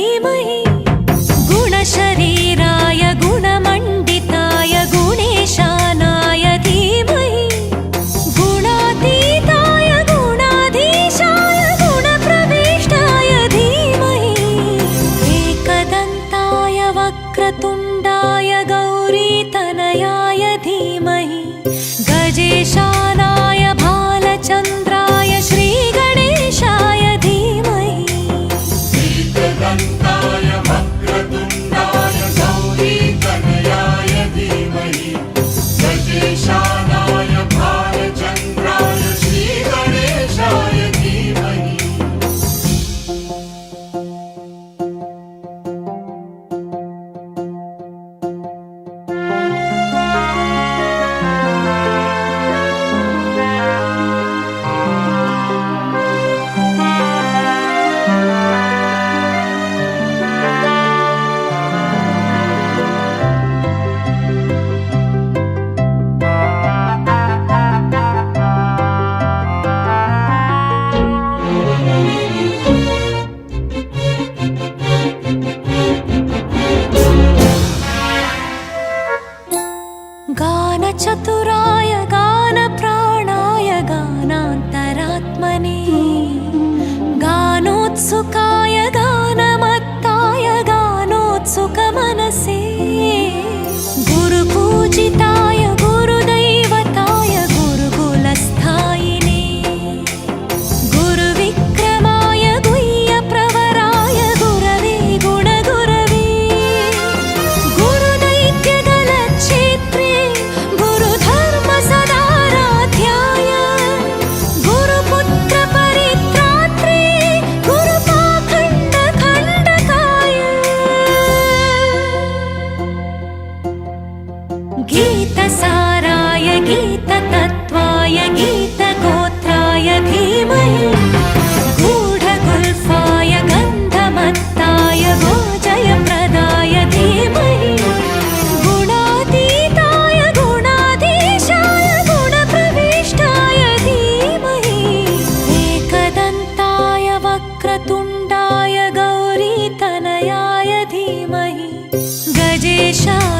धीमहि गुणशरीराय गुणमण्डिताय गुणेशानाय धीमहि गुणातीताय गुणाधीशाय गुणप्रविष्टाय धीमहि एकदन्ताय वक्रतुण्डाय गौरीतनयाय धीमहि गजेशानाय भालचन्द्राय श्रीगणेशाय धीमहि एकदन्ताय वक्रतुण्डाय गौरीतनयाय धीमहि गजेशानाय भालचन्द्राय श्रीगणेशाय धीमहि गानचतुराय गानप्राणाय गानान्तरात्मने गानोत्सुकाय गानमत्ताय गानोत्सुकमनसे गुरुपूजिताय गुरुदैवताय गुरुकुलस्थायिने गुरुविक्रमाय गुह्यप्रवराय गुरवे गुणगुरवे गुरुदैत्यगलच्छेत्रे गुरुधर्मसदाराध्याय गुरुपुत्रपरित्रात्रे गुरुपाखण्डखण्डकाय गीतसाराय गीततत्त्वाय गीतगोत्राय धीमहि गूढगुल्फाय गन्धमत्ताय गोजयप्रदाय धीमहि गुणातीताय गुणाधीशाय गुणप्रविष्टाय धीमहि एकदन्ताय वक्रतुण्डाय गौरीतनयाय धीमहि गजेशाय